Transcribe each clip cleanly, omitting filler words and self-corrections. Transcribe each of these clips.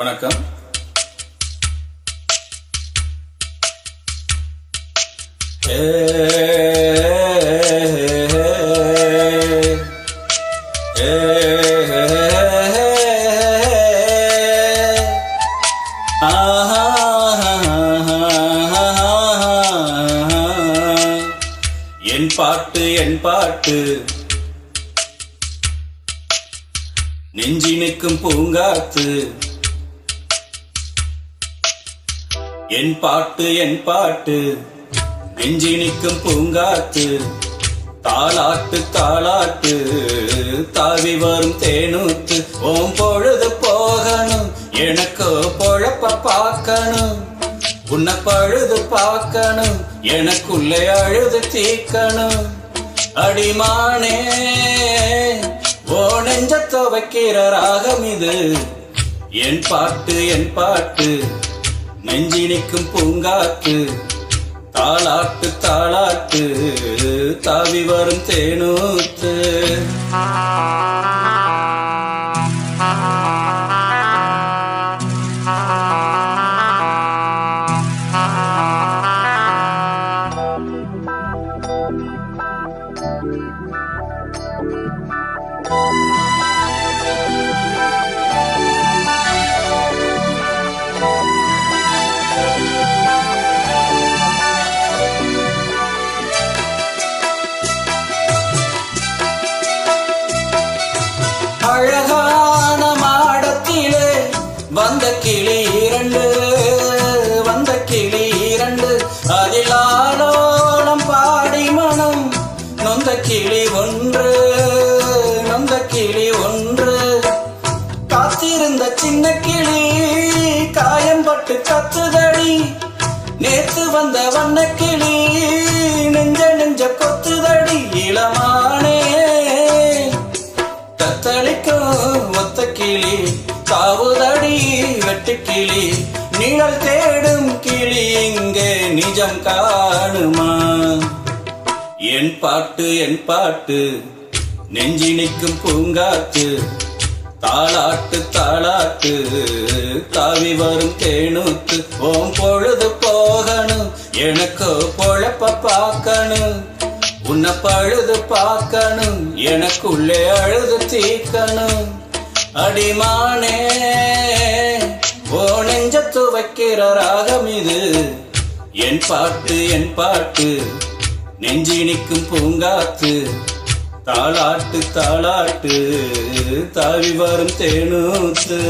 வணக்கம். என் பாட்டு நெஞ்சினுக்கும் பூங்காத்து. என் பாட்டு நெஞ்சினுக்கும் பூங்காத்து. தாலாட்டு தாலாட்டு தாவி வரும் தேனூத்து. ஓம் பொழுது போகணும், எனக்கு பொழப்ப பார்க்கணும். உன்னை பழுது பார்க்கணும், எனக்குள்ளே அழுது தீக்கணும். அடிமானே ஓ நெஞ்ச துவைக்கிற ராகம் இது. என் பாட்டு நெஞ்சினிக்கும் பூங்காத்து. தாலாட்டு தாலாட்டு தாவி வரும் தேனூத்து. அழகான மாடத்திலே வந்த கிளி இரண்டு அதில் ஆலோலம் பாடி மனம் நொந்த கிளி ஒன்று காத்திருந்த சின்ன கிளி காயம்பட்டு கத்துதடி. நேத்து வந்த வண்ண கிளி நெஞ்ச கொத்துதடி. இளமானே தத்தளிக்கும் ஒத்த கிளி தாவுதடி வெட்டு கிளி. நிழல் தேடும் கிளி இங்கே நிஜம் காணுமா? என் பாட்டு நெஞ்சினிக்கும் பூங்காத்து. தாலாட்டு தாலாட்டு தாவி வரும் தேனூத்து. ஓம் பொழுது போகணும், எனக்கு பொழப்ப பார்க்கணும். உன்னை பழுது பார்க்கணும், எனக்குள்ளே அழுது தீக்கணும். அடிமானே ஓ நெஞ்ச துவைக்கிற ராகம் இது. என் பாட்டு நெஞ்சினிக்கும் பூங்காத்து. தாலாட்டு தாலாட்டு தாவி வரும் தேனூத்து.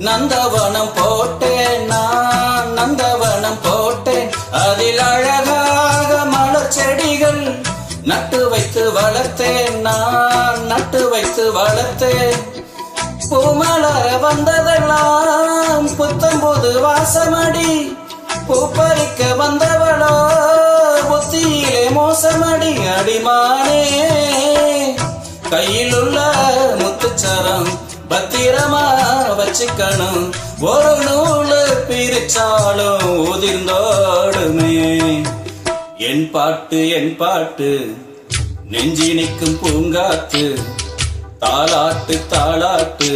நந்தவனம் போட்டேன், நான் நந்தவனம் போட்டேன். அதில் அழகாக மலர் செடிகள் நட்டு வைத்து வளர்த்தேன், நான் நட்டு வைத்து வளர்த்தேன். பூமலர வந்ததெல்லாம் புத்தம்போது வாசமடி. பூப்பறிக்க வந்தவளோ புத்தியிலே மோசமடி. அடிமானே கையில் உள்ள முத்துச்சரம் பத்திரமா வச்சுக்கணும். ஒரு நூலு பிரிச்சாலும் உதிர்ந்தோடுமே. என் பாட்டு நெஞ்சினிக்கும் பூங்காத்து. தாலாட்டு தாலாட்டு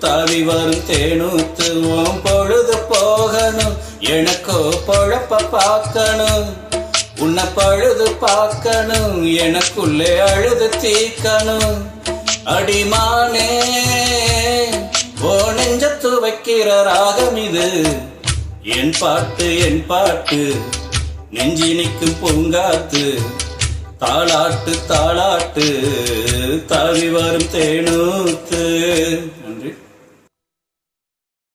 தாவி வரும் தேனூத்து. ஓம் பொழுது போகணும், எனக்கோ பொழப்ப பார்க்கணும். உன்னை பழுது பார்க்கணும், எனக்குள்ளே அழுது தீக்கணும். அடிமானே ஓ நெஞ்சத்து வைக்கிற ராகம் இது. என் பாட்டு நெஞ்சினிக்கும் பூங்காத்து. தாலாட்டு தாலாட்டு தாவி வரும் தேனூத்து.